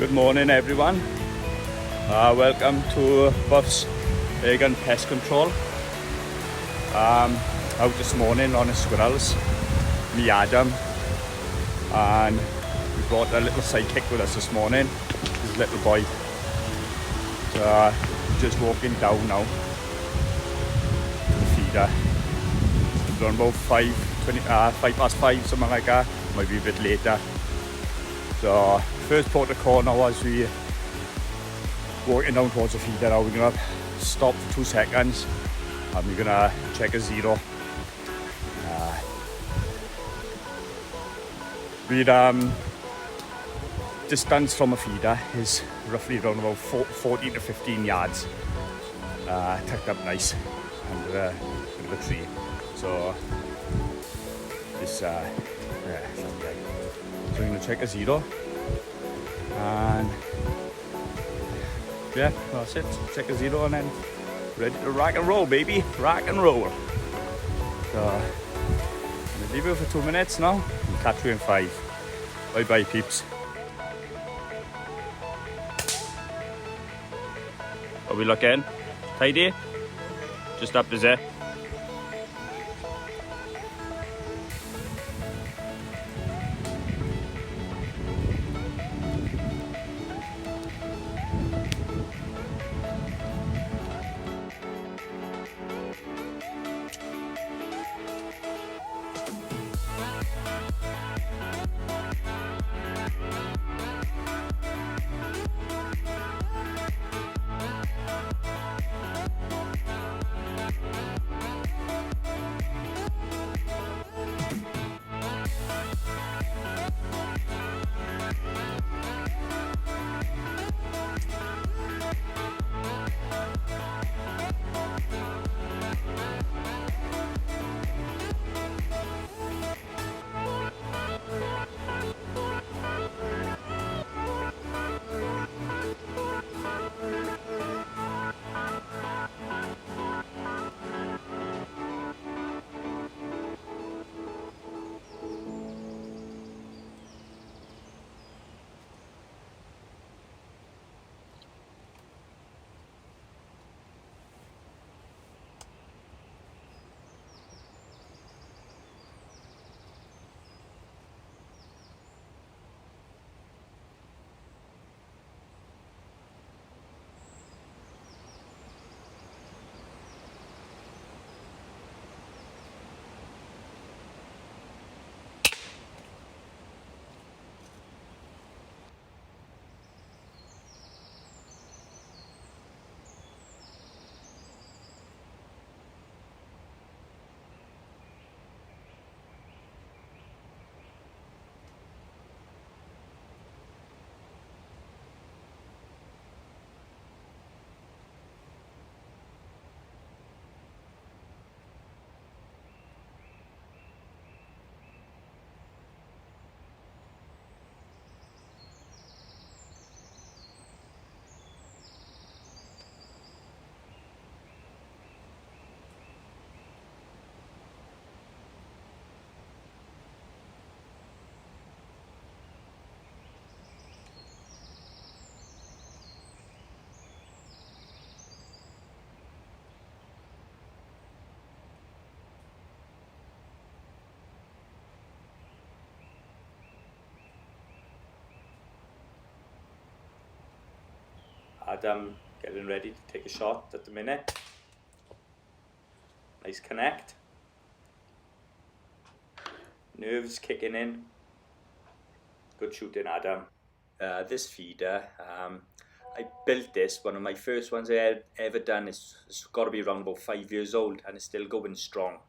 Good morning everyone. Welcome to Buff's Airgun Pest Control. Out this morning on the squirrels, me Adam, and we brought a little sidekick with us this morning, this little boy. So, just walking down now to the feeder. It's around about 5:05, something like that, might be a bit later. So first port of call now as we walking down towards the feeder. Now we're gonna stop for 2 seconds and we're gonna check a zero. Distance from a feeder is roughly around about 40 to 15 yards. Tucked up nice under a bit of a tree. So this yeah, okay. So we're gonna check a zero, and yeah, that's it. Check a zero and then ready to rock and roll, baby. Rock and roll. So I'm gonna leave it for 2 minutes now and catch you in 5. Bye bye, peeps. Are we looking tidy? Just up, is it? Adam getting ready to take a shot at the minute. Nice connect. Nerves kicking in. Good shooting, Adam. This feeder, I built this, one of my first ones I ever done. It's got to be around about 5 years old and it's still going strong.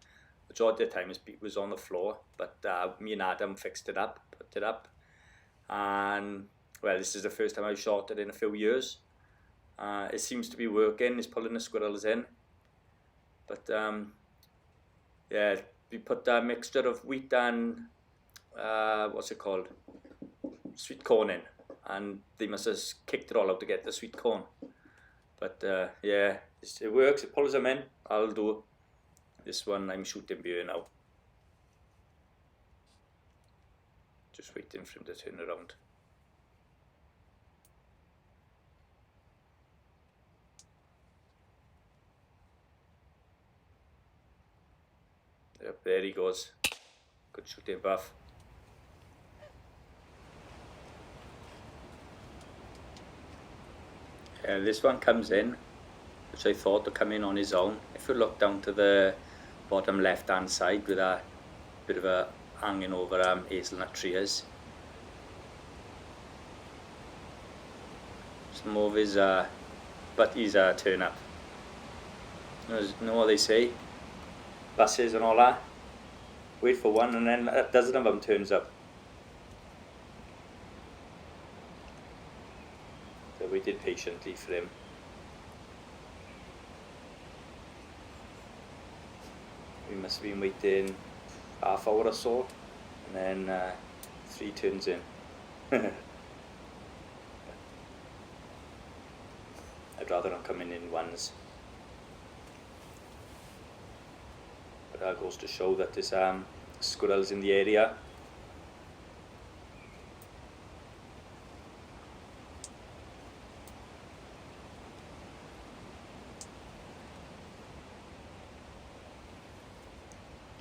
Majority of the time it was on the floor, but me and Adam fixed it up, put it up. And well, this is the first time I've shot it in a few years. It seems to be working. It's pulling the squirrels in, but yeah, we put a mixture of wheat and what's it called, sweet corn in, and they must have kicked it all out to get the sweet corn. But yeah, it works. It pulls them in. I'll do this one. I'm shooting beer now. Just waiting for him to turn around. Yep, there he goes. Good shooting, Buff. This one comes in, which I thought to come in on his own. If you look down to the bottom left hand side with a bit of a hanging over hazelnut trees. Some of his butties turn up. You know what they say? Buses and all that. Wait for one and then a dozen of them turns up. So we waited patiently for him. We must have been waiting half hour or so, and then 3 turns in. I'd rather not come in ones. But that goes to show that there's squirrels in the area.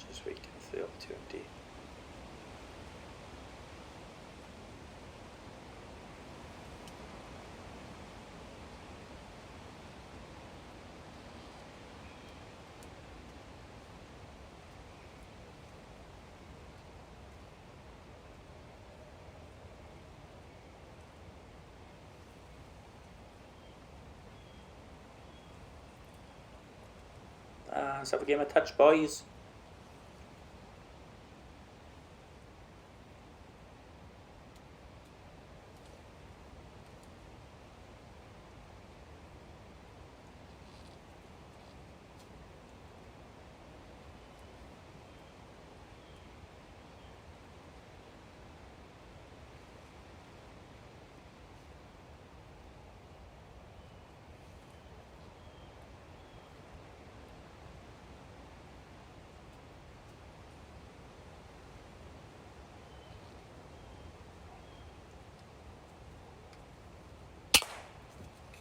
Just waiting for the opportunity. Let's have a game of touch, boys.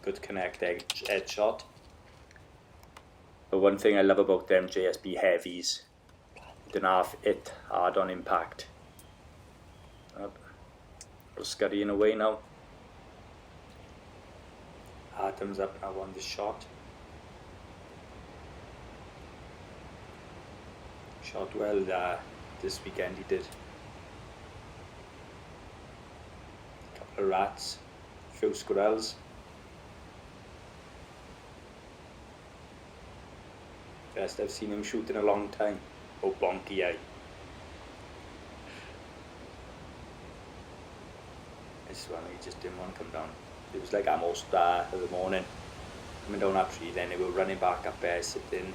Good connect edge shot. But one thing I love about them JSB heavies, don't have it hard on impact. We're scurrying away now. Adam's up now on this shot. Shot well this weekend he did. Couple of rats, few squirrels. Best I've seen him shoot in a long time. Oh, bonky eye. This one, he just didn't want to come down. It was like almost of the morning. Coming down that tree, then they were running back up there, sitting.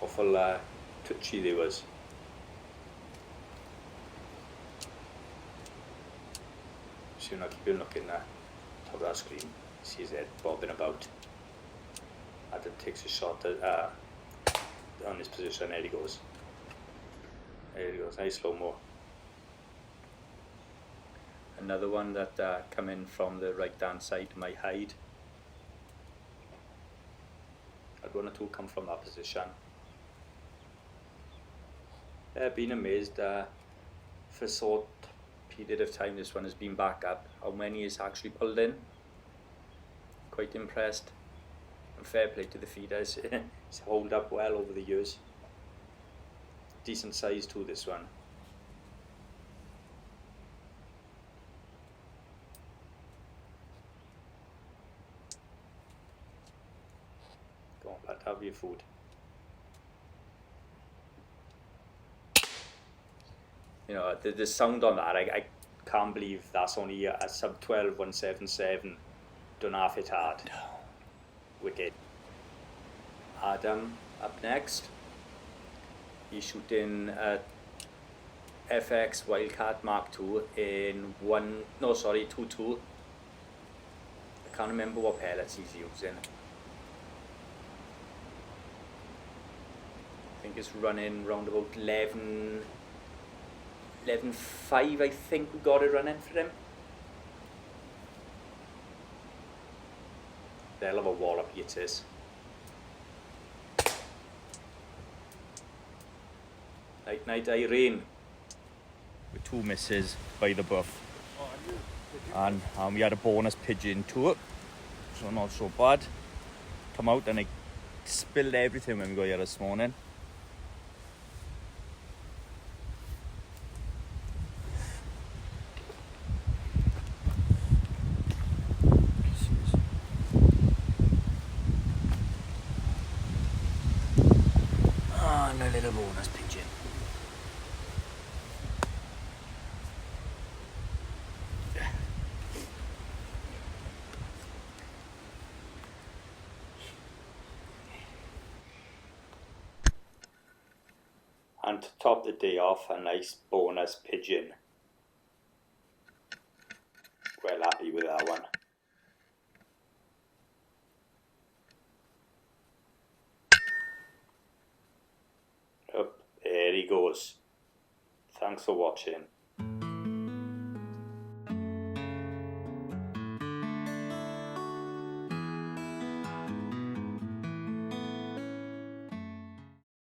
Awful touchy they was. Soon I keep on looking at top of that screen. See his head bobbing about. Adam takes a shot on his position. There he goes. There he goes. Nice slow-mo. Another one that come in from the right-hand side to my hide. I'd one or two come from that position. Been amazed for a short period of time this one has been back up. How many is actually pulled in? Quite impressed. And fair play to the feeders. It's held up well over the years. Decent size too, this one. Go on, Pat, have your food. You know, the sound on that, I can't believe that's only a sub 12 177. Don't half it hard. No. Wicked. Adam up next. He's shooting a FX Wildcat Mark II in 2.2. I can't remember what pellets he's using. I think it's running round about 11.5. I think we got it running for him. Hell of a wallop it is. Night night Irene. With 2 misses by the buff. And we had a bonus pigeon to it, so not so bad. Come out and I spilled everything when we got here this morning. And a little bonus pigeon. And to top the day off, a nice bonus pigeon. Well happy with that one. Up, there he goes. Thanks for watching.